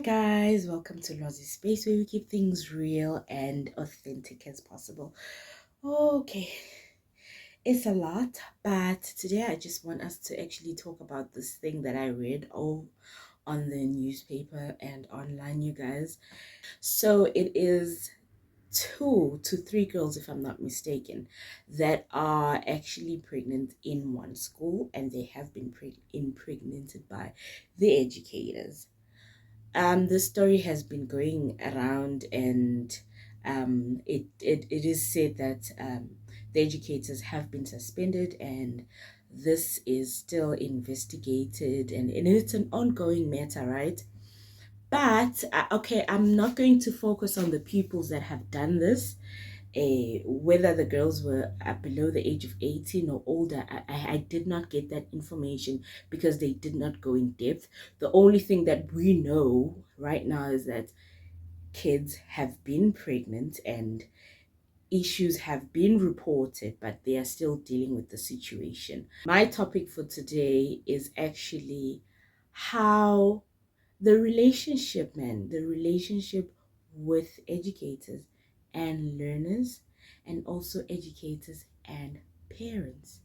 guys, welcome to Lwazie'sSpace where we keep things real and authentic as possible. Okay, it's a lot, but today I just want us to actually talk about this thing that I read all on the newspaper and online, you guys. So it is 2 to 3 girls, if I'm not mistaken, that are actually pregnant in one school, and they have been impregnated by the educators. This story has been going around, and it is said that the educators have been suspended, and this is still investigated, and it's an ongoing matter, right? But okay, I'm not going to focus on the pupils that have done this. Whether the girls were below the age of 18 or older, I did not get that information because they did not go in depth. The only thing that we know right now is that kids have been pregnant and issues have been reported, but they are still dealing with the situation. My topic for today is actually how the relationship with educators and learners, and also educators and parents.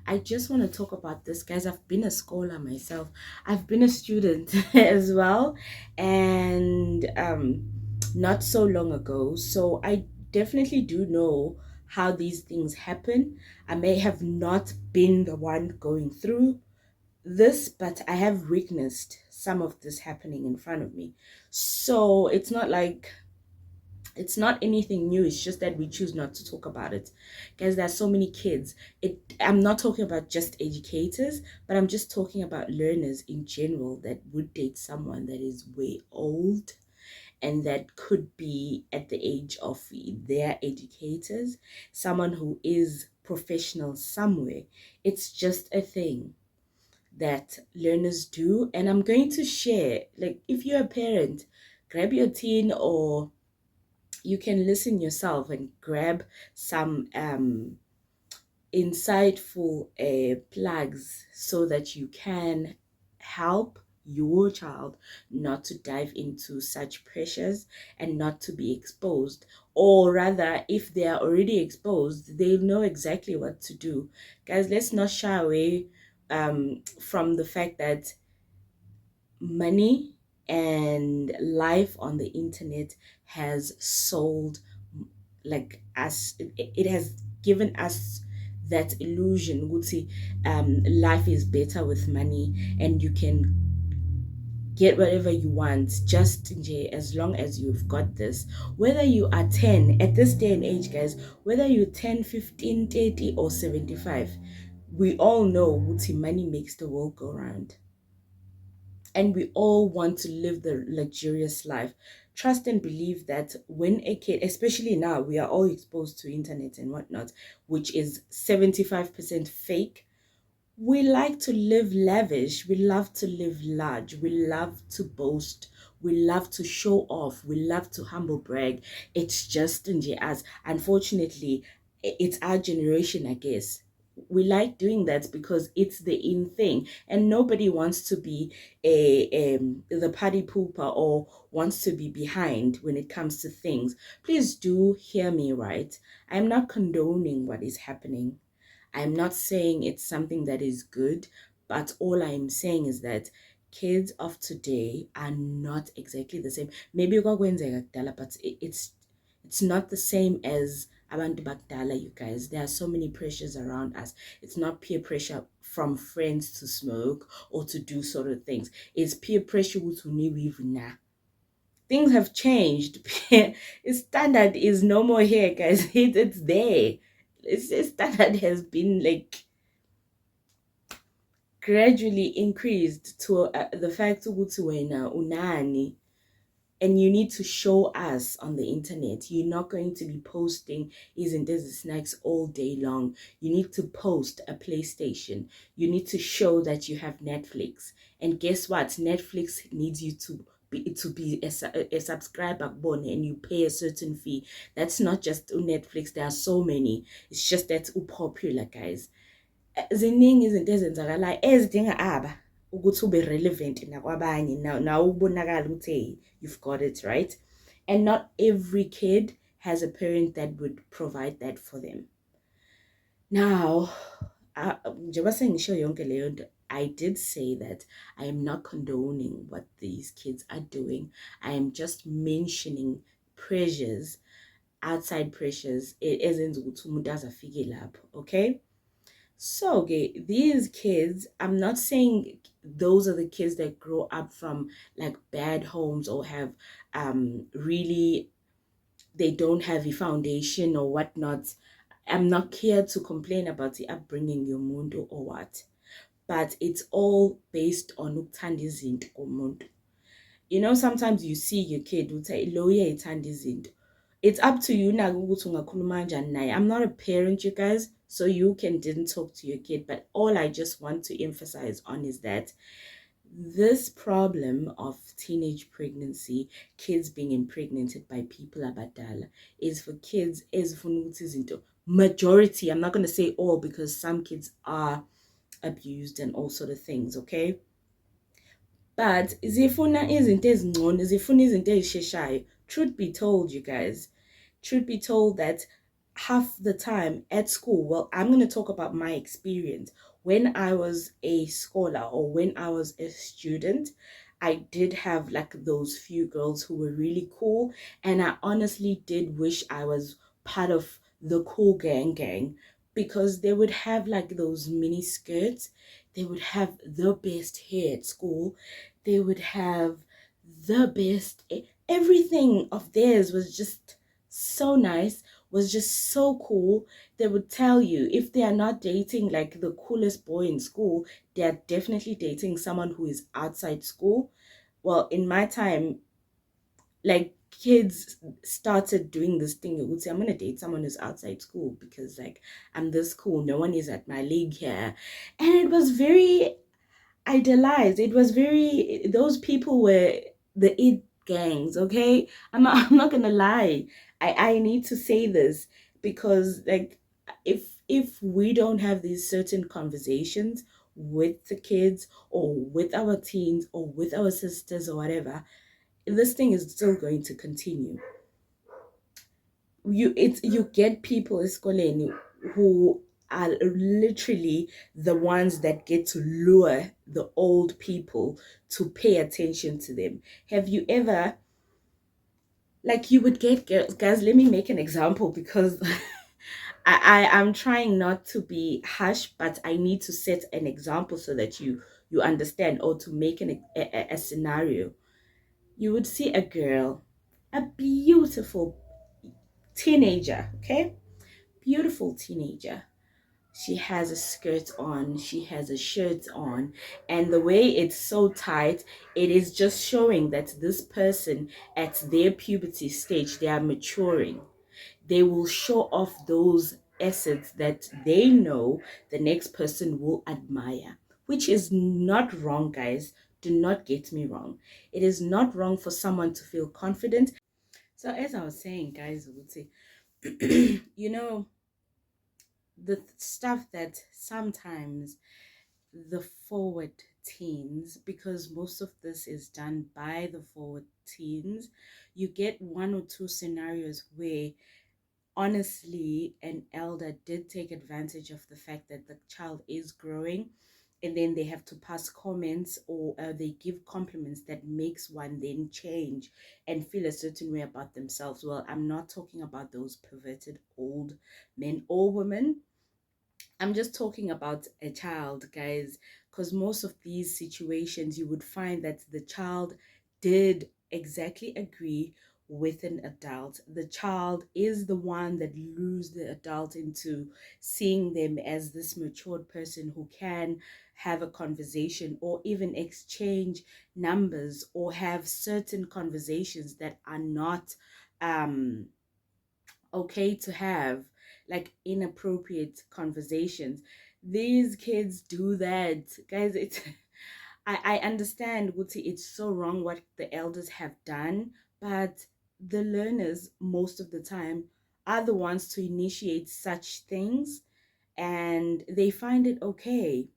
I just want to talk about this, guys. I've been a scholar myself, I've been a student as well, and not so long ago. So I definitely do know how these things happen. I may have not been the one going through this, but I have witnessed some of this happening in front of me. So it's not anything new. It's just that we choose not to talk about it. Guys, there's so many kids. I'm not talking about just educators, but I'm just talking about learners in general that would date someone that is way old and that could be at the age of their educators, someone who is professional somewhere. It's just a thing that learners do, and I'm going to share, like, if you're a parent, grab your teen, or you can listen yourself and grab some insightful plugs so that you can help your child not to dive into such pressures and not to be exposed, or rather, if they are already exposed, they know exactly what to do. Guys, let's not shy away from the fact that money and life on the internet has sold, like, us. It has given us that illusion, Gucci. Life is better with money, and you can get whatever you want just as long as you've got this. Whether you are 10 at this day and age, guys, whether you're 10, 15, 30, or 75, we all know Gucci, money makes the world go round, and we all want to live the luxurious life. Trust and believe that when a kid, especially now, we are all exposed to internet and whatnot, which is 75% fake. We like to live lavish, we love to live large, we love to boast, we love to show off, we love to humble brag. It's just as, unfortunately, it's our generation, I guess. We like doing that because it's the in thing, and nobody wants to be the party pooper or wants to be behind when it comes to things. Please do hear me right. I'm not condoning what is happening. I'm not saying it's something that is good, but all I'm saying is that kids of today are not exactly the same. Maybe kwakwenzeka kudala, but it's not the same as abantu bakudala, you guys. There are so many pressures around us. It's not peer pressure from friends to smoke or to do sort of things. It's peer pressure with now. Things have changed. Standard is no more here, guys. It's there. Standard has been, like, gradually increased to the fact ukuthi wena unani, and you need to show us on the internet. You're not going to be posting izinto snacks all day long. You need to post a PlayStation. You need to show that you have Netflix. And guess what? Netflix needs you to be a subscriber, and you pay a certain fee. That's not just Netflix. There are so many. It's just that popular, guys. Ziningi izinto ezenzakalayo ezidinga aba ukuthi ube relevant nakwabanye, now ubonakala ukuthi hey, you've got it right. And not every kid has a parent that would provide that for them. Now, njengoba sengisho yonke leyo nto, I did say that I am not condoning what these kids are doing. I am just mentioning pressures, outside pressures, ezenza ukuthi umuntu azafike lapho, okay? So, okay, these kids, I'm not saying those are the kids that grow up from like bad homes or have really, they don't have a foundation or whatnot. I'm not here to complain about the upbringing yomuntu or what, but it's all based on ukuthanda izinto komuntu. You know, sometimes you see your kid uthi lo uyayithanda izinto. It's up to you now ukuthi ungakhuluma kanjani naye. I'm not a parent, you guys, so you didn't talk to your kid, but all I just want to emphasize on is that this problem of teenage pregnancy, kids being impregnated by people abadala, is for kids ezifuna ukuthi izinto. Majority, I'm not going to say all because some kids are abused and all sort of things, okay? But zifuna izinto ezingcono, zifuna izinto ezisheshayo. Truth be told, you guys, truth be told that half the time at school, well, I'm going to talk about my experience. When I was a scholar or when I was a student, I did have like those few girls who were really cool. And I honestly did wish I was part of the cool gang because they would have like those mini skirts. They would have the best hair at school. They would have the best, everything of theirs was just so nice, was just so cool. They would tell you if they are not dating like the coolest boy in school, they are definitely dating someone who is outside school. Well, in my time, like kids started doing this thing. They would say, I'm gonna date someone who's outside school because like I'm this cool. No one is at my league here. And it was very idealized. It was very, those people were the it gangs, okay? I'm not gonna lie. I need to say this because like if we don't have these certain conversations with the kids or with our teens or with our sisters or whatever, this thing is still going to continue. You get people eskoleni who are literally the ones that get to lure the old people to pay attention to them. Have you ever, like, you would get girls, guys, let me make an example because I'm trying not to be harsh, but I need to set an example so that you understand, or to make a scenario. You would see a girl, a beautiful teenager, okay? Beautiful teenager. She has a skirt on, she has a shirt on, and the way it's so tight, it is just showing that this person at their puberty stage, they are maturing. They will show off those assets that they know the next person will admire, which is not wrong, guys. Do not get me wrong. It is not wrong for someone to feel confident. So, as I was saying, guys, I would say, you know, the stuff that sometimes the forward teens, because most of this is done by the forward teens, you get one or two scenarios where honestly an elder did take advantage of the fact that the child is growing, and then they have to pass comments or they give compliments that makes one then change and feel a certain way about themselves. Well, I'm not talking about those perverted old men or women. I'm just talking about a child, guys, because most of these situations you would find that the child did exactly agree with an adult. The child is the one that lures the adult into seeing them as this matured person who can have a conversation or even exchange numbers or have certain conversations that are not okay to have, like inappropriate conversations. These kids do that, guys. It's I understand, Guti, it's so wrong what the elders have done, but the learners most of the time are the ones to initiate such things, and they find it okay.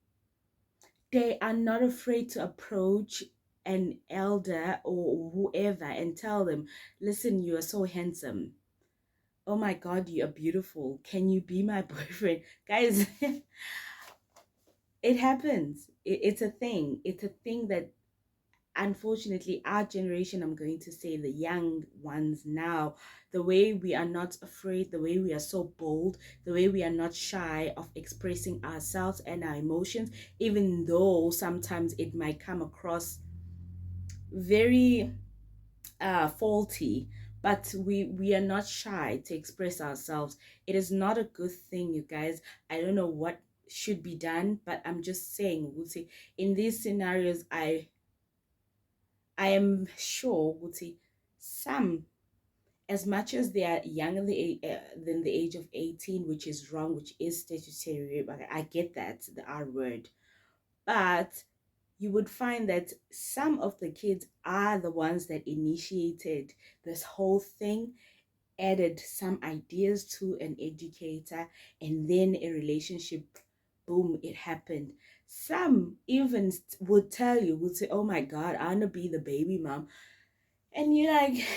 they are not afraid to approach an elder or whoever and tell them, listen, you are so handsome. Oh my God, you are beautiful. Can you be my boyfriend? Guys, it happens. It's a thing. It's a thing that unfortunately our generation, I'm going to say the young ones now, the way we are not afraid, the way we are so bold, the way we are not shy of expressing ourselves and our emotions, even though sometimes it might come across very faulty, but we are not shy to express ourselves. It is not a good thing, you guys. I don't know what should be done, but I'm just saying, we'll say in these scenarios, I am sure, would say, some, as much as they are younger than the age of 18, which is wrong, which is statutory rape, I get that, the R word, but you would find that some of the kids are the ones that initiated this whole thing, added some ideas to an educator, and then a relationship, boom, it happened. Some even would tell you, would say, oh my God, I want to be the baby mom. And you're like,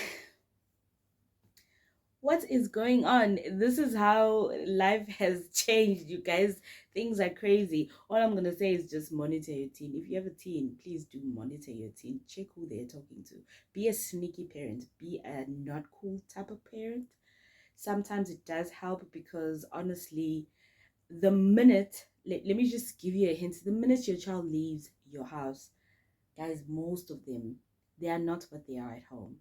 what is going on? This is how life has changed, you guys. Things are crazy. All I'm gonna say is just monitor your teen. If you have a teen, please do monitor your teen. Check who they're talking to. Be a sneaky parent. Be a not cool type of parent. Sometimes it does help because honestly, the minute, let me just give you a hint, the minute your child leaves your house, guys, most of them, they are not what they are at home.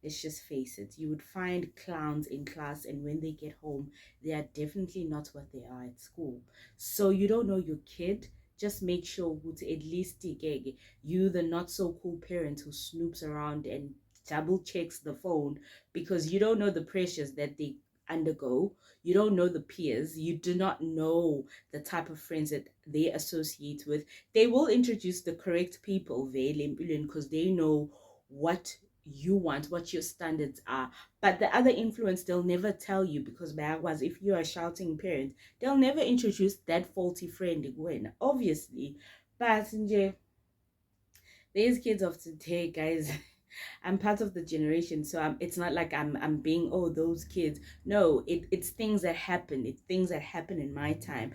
Let's just face it. You would find clowns in class, and when they get home, they are definitely not what they are at school. So you don't know your kid. Just make sure to at least you, the not so cool parent who snoops around and double checks the phone, because you don't know the pressures that they undergo. You don't know the peers. You do not know the type of friends that they associate with. They will introduce the correct people because they know what you want, what your standards are. But the other influence, they'll never tell you, because was if you are a shouting parent, they'll never introduce that faulty friend again, obviously. But these kids of today, guys, I'm part of the generation, so it's not like I'm being, oh, those kids. No, it's things that happen. It's things that happen in my time.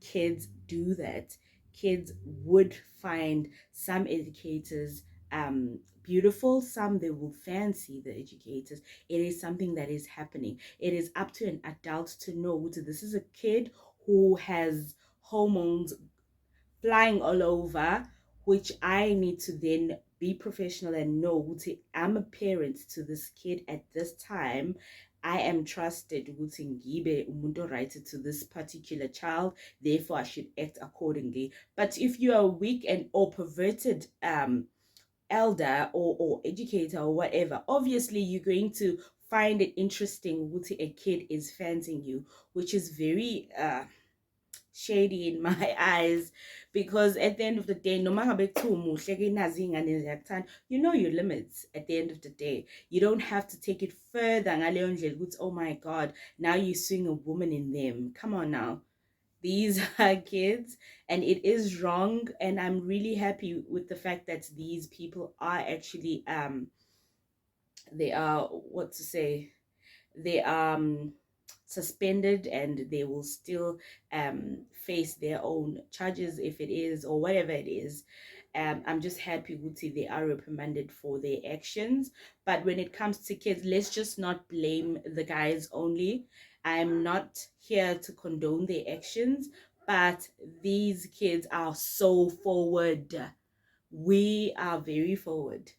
Kids do that. Kids would find some educators beautiful, some they will fancy the educators. It is something that is happening. It is up to an adult to know this is a kid who has hormones flying all over, which I need to then be professional and know I'm a parent to this kid at this time. I am trusted ukuthi ngibe umuntu right to this particular child, therefore I should act accordingly. But if you are weak and or perverted elder or educator or whatever, obviously you're going to find it interesting ukuthi a kid is fancying you, which is very shady in my eyes, because at the end of the day, no matter you know your limits. At the end of the day, you don't have to take it further. Oh my God, now you're seeing a woman in them. Come on now. These are kids, and it is wrong, and I'm really happy with the fact that these people are actually they are, what to say, they are suspended, and they will still face their own charges if it is, or whatever it is. I'm just happy Guti they are reprimanded for their actions. But when it comes to kids, let's just not blame the guys only. I'm not here to condone their actions, but these kids are so forward. We are very forward,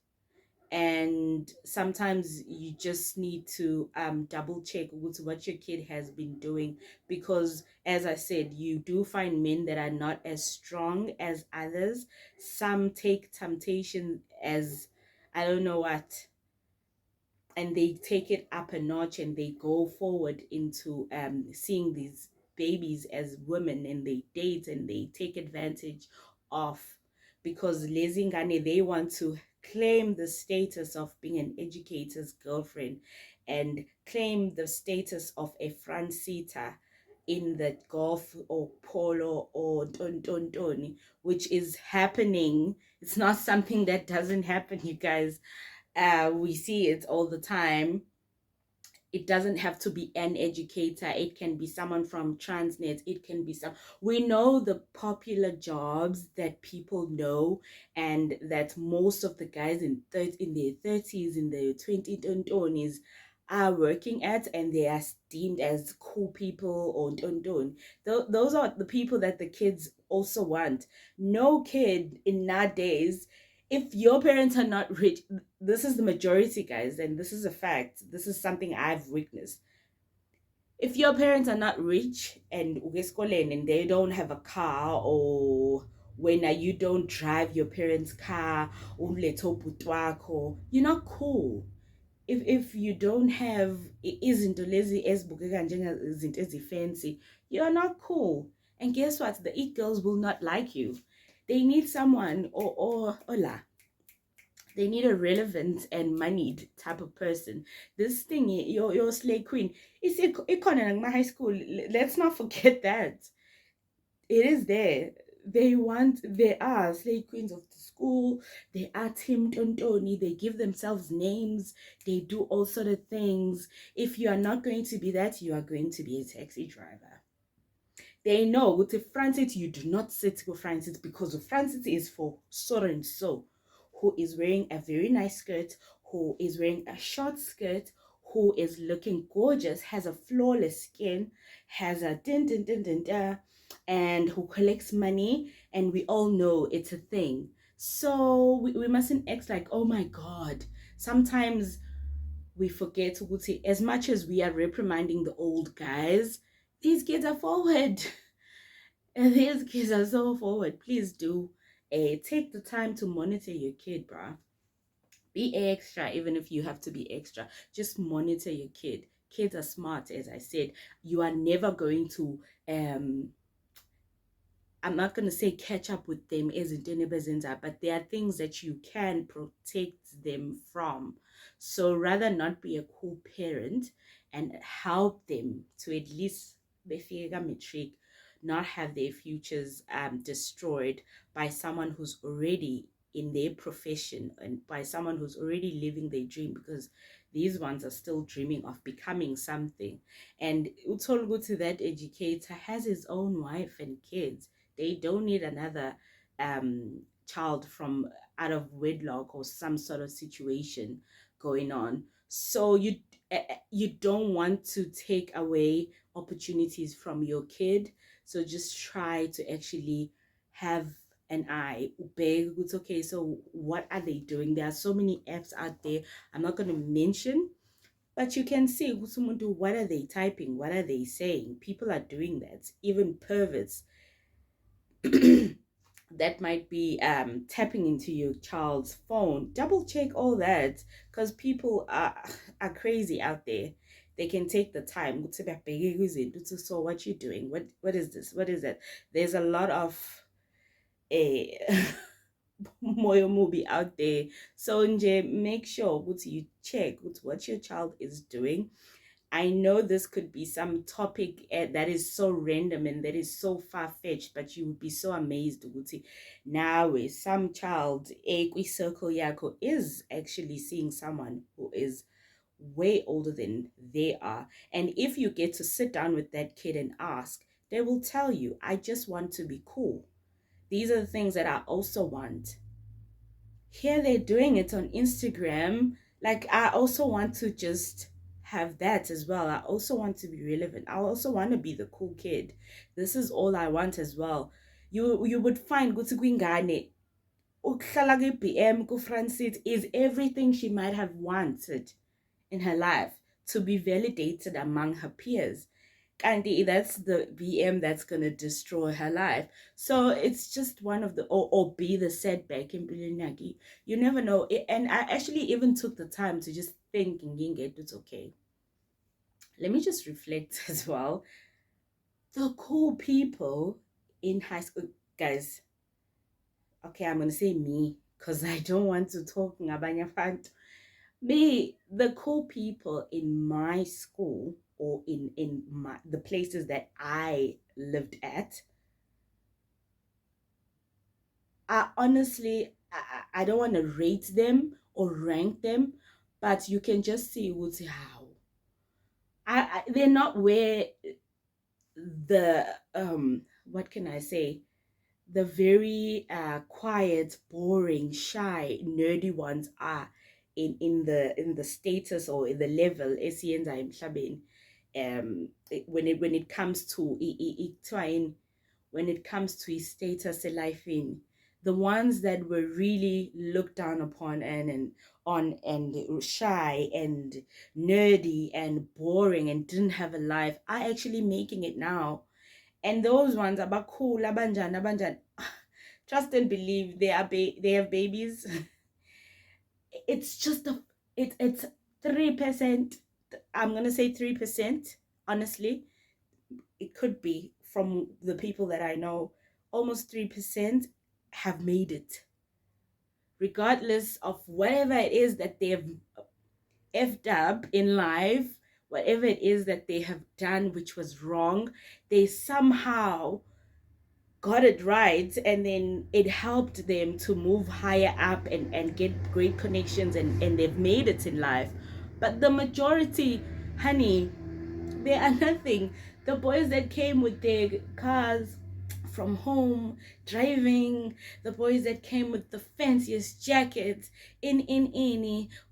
and sometimes you just need to double check with what your kid has been doing, because as I said, you do find men that are not as strong as others. Some take temptation as, I don't know what, and they take it up a notch, and they go forward into seeing these babies as women, and they date and they take advantage of, because lezingane, they want to claim the status of being an educator's girlfriend and claim the status of a front seater. in the golf or polo or tontoni, which is happening. It's not something that doesn't happen, you guys. We see it all the time. It doesn't have to be an educator. It can be someone from Transnet. It can be some. We know the popular jobs that people know, and that most of the guys in their 30s, in their 20s, are working at, and they are deemed as cool people or tonton. Those are the people that the kids also want. No kid in nowadays, if your parents are not rich, this is the majority, guys, and this is a fact. This is something I've witnessed. If your parents are not rich and they don't have a car, or when you don't drive your parents' car, you're not cool. If you don't have izinto lezi ezibukeka njengezinto ezifancy, you're not cool. And guess what? The it girls will not like you. They need someone, or la, they need a relevant and moneyed type of person. This thing, your slay queen, it's in my high school. Let's not forget that. It is there. They are slay queens of the school. They are Tim Tontoni. They give themselves names. They do all sort of things. If you are not going to be that, you are going to be a taxi driver. They know with a Francis, you do not sit with Francis, because the Francis is for so and so, who is wearing a very nice skirt, who is wearing a short skirt, who is looking gorgeous, has a flawless skin, has a din din din din da, and who collects money, and we all know it's a thing. So we mustn't act like, oh my God. Sometimes we forget, as much as we are reprimanding the old guys, these kids are forward. And these kids are so forward. Please do take the time to monitor your kid, bruh. Be extra, even if you have to be extra. Just monitor your kid. Kids are smart, as I said. You are never going to I'm not going to say catch up with them as in, but there are things that you can protect them from. So rather not be a cool parent and help them to at least matric, not have their futures destroyed by someone who's already in their profession and by someone who's already living their dream, because these ones are still dreaming of becoming something. And Utolguti, that educator, has his own wife and kids. They don't need another child from out of wedlock or some sort of situation going on. So you don't want to take away opportunities from your kid. So just try to actually have an eye. It's okay. So what are they doing? There are so many apps out there. I'm not going to mention, but you can see what are they typing? What are they saying? People are doing that. Even perverts that might be tapping into your child's phone. Double check all that, because people are crazy out there. They can take the time. So what you doing? What is this? What is that? There's a lot of a moyo movie out there. So make sure you check what your child is doing. I know this could be some topic that is so random and that is so far-fetched, but you would be so amazed ukuthi now some child circle yako is actually seeing someone who is way older than they are. And if you get to sit down with that kid and ask, they will tell you, I just want to be cool. These are the things that I also want. Here they're doing it on Instagram. Like, I also want to just have that as well. I also want to be relevant. I also want to be the cool kid. This is all I want as well. You would find ukuthi kwingane ukuhlala kwi-BM ku-Francis is everything she might have wanted in her life, to be validated among her peers. Kandi, that's the BM that's going to destroy her life. So it's just one of the, or be the setback in Bilinaki. You never know. And I actually even took the time to just think, it's okay. Let me just reflect as well. The cool people in high school, guys, okay, I'm going to say me, because I don't want to talk ngabanye abantu. Me, the cool people in my school, or in the places that I lived at, I honestly, I don't want to rate them or rank them, but you can just see how they're not where the what can I say, the very quiet, boring, shy, nerdy ones are in the status or in the level esiyenza emhlabeni. When it comes to when it comes to his status in life, in the ones that were really looked down upon and on and shy and nerdy and boring and didn't have a life are actually making it now. And those ones are cool, abanjan. Trust and believe they have babies. It's just it's 3%. I'm gonna say 3%. Honestly, it could be from the people that I know. Almost 3% have made it, regardless of whatever it is that they've effed up in life, whatever it is that they have done which was wrong. They somehow got it right, and then it helped them to move higher up and get great connections, and they've made it in life. But the majority, honey, they are nothing. The boys that came with their cars from home driving, the boys that came with the fanciest jackets, in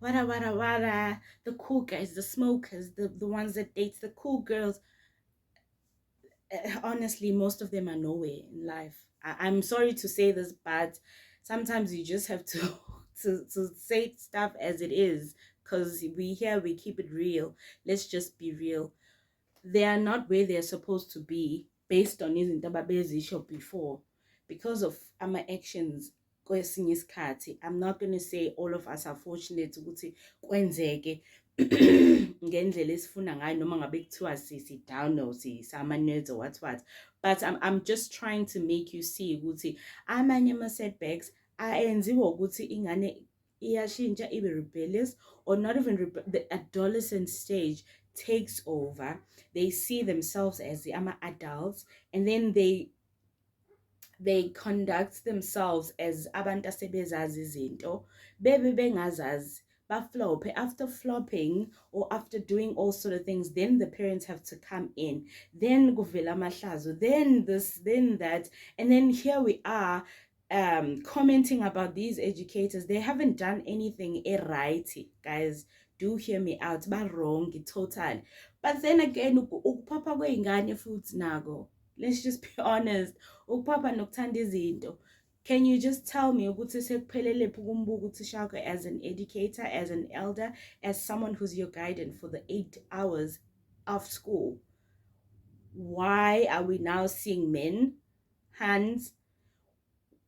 wada, the cool guys, the smokers, the ones that date the cool girls, honestly, most of them are nowhere in life. I'm sorry to say this, but sometimes you just have to to say stuff as it is, because we keep it real. Let's just be real. They are not where they're supposed to be based on izinto ababezisho before, because of our actions. Kwesinye isikhathi, I'm not going to say all of us are fortunate ukuthi kwenzeke ngendlela esifuna ngayo, noma ngabe kuthiwa si-down or sama-nerds or what, but I'm just trying to make you see ukuthi amanye ama-setbacks ayenziwa ukuthi ingane iyashintsha ibe rebellious, or not even the adolescent stage takes over. They see themselves as the adults, and then they conduct themselves as abantu asebezazi izinto bebe bengazazi, baflop. After flopping or after doing all sort of things, then the parents have to come in, then kuvela amahlazo, then this, then that, and then here we are commenting about these educators. They haven't done anything right, guys. Do hear me out, but wrong total. But then again, ukupapa kwey'ngane futhi nako, let's just be honest, ukupapa nokuthanda izinto. Can you just tell me ukuthi sekuphelele ukumbuka ukuthi Shaka, as an educator, as an elder, as someone who's your guidance for the 8 hours of school, why are we now seeing men hands?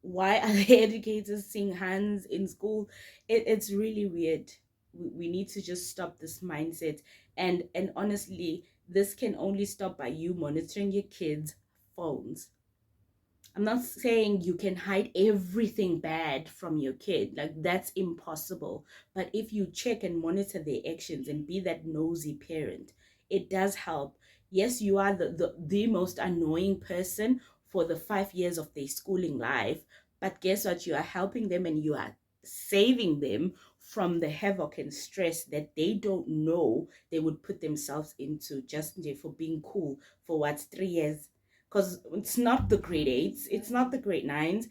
Why are the educators seeing hands in school? It's really weird. We need to just stop this mindset, and honestly, this can only stop by you monitoring your kids' phones. I'm not saying you can hide everything bad from your kid, like that's impossible. But if you check and monitor their actions and be that nosy parent, it does help. Yes, you are the most annoying person for the 5 years of their schooling life, but guess what? You are helping them, and you are saving them from the havoc and stress that they don't know they would put themselves into just for being cool for what, 3 years. Because it's not the grade 8s, it's not the grade 9s.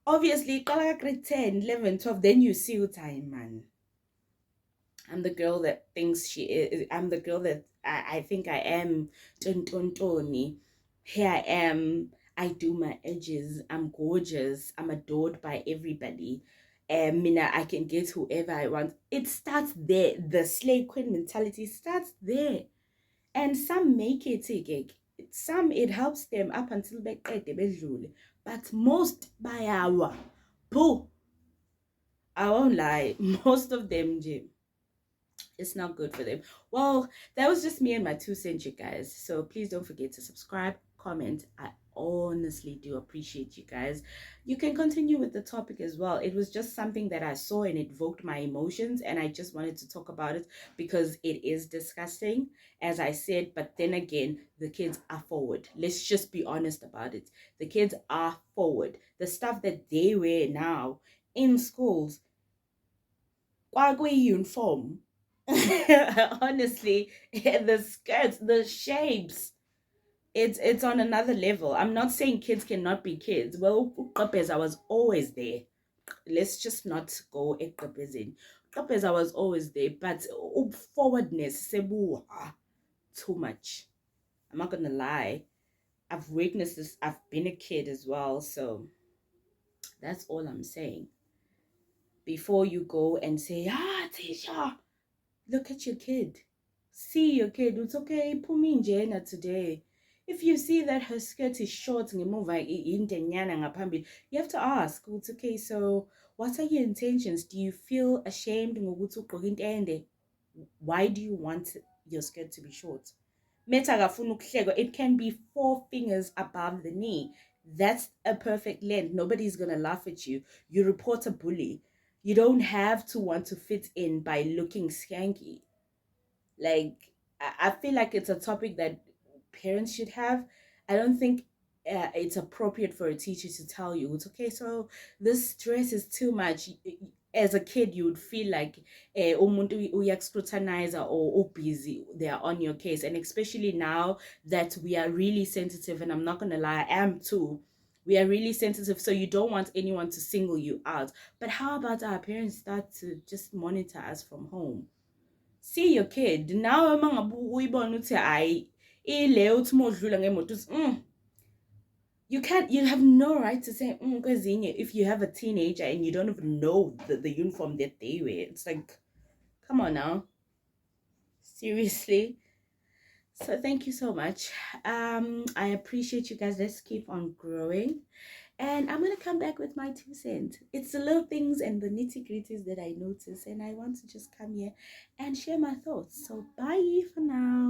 Obviously, grade 10, 11, 12, then you see what time, man. I'm the girl that thinks she is. I'm the girl that I think I am. Tontoni. Here I am. I do my edges. I'm gorgeous. I'm adored by everybody. Mina, I can get whoever I want. It starts there. The slave queen mentality starts there. And some make it, some it helps them up until beqede bedlule, but most bayawa. Boo, I won't lie, most of them, it's not good for them. Well, that was just me and my 2 cents, you guys. So please don't forget to subscribe, comment. I honestly do appreciate you guys. You can continue with the topic as well. It was just something that I saw and it evoked my emotions, and I just wanted to talk about it because it is disgusting, as I said. But then again, the kids are forward. Let's just be honest about it. The kids are forward. The stuff that they wear now in schools, uniform. Honestly, the skirts, the shapes, it's on another level. I'm not saying kids cannot be kids. Well, I was always there. Let's just not go in. I was always there, but forwardness, too much. I'm not gonna lie. I've witnessed this. I've been a kid as well, so that's all I'm saying. Before you go and say, teacher, look at your kid. See your kid. It's okay. Put me in Jena today. If you see that her skirt is short, you have to ask. It's okay. So, what are your intentions? Do you feel ashamed? Why do you want your skirt to be short? It can be 4 fingers above the knee. That's a perfect length. Nobody's gonna laugh at you. You report a bully. You don't have to want to fit in by looking skanky. Like, I feel like it's a topic that parents should have. I don't think it's appropriate for a teacher to tell you it's okay. So this stress is too much. As a kid, you would feel like umuntu uyakuscrutinizer or busy. They are on your case, and especially now that we are really sensitive. And I'm not gonna lie, I am too. We are really sensitive, so you don't want anyone to single you out. But how about our parents start to just monitor us from home? See your kid now, you have no right to say if you have a teenager and you don't even know the uniform that they wear. It's like, come on now, seriously. So thank you so much. I appreciate you guys. Let's keep on growing. And I'm going to come back with my 2 cents. It's the little things and the nitty gritties that I notice. And I want to just come here and share my thoughts. So bye for now.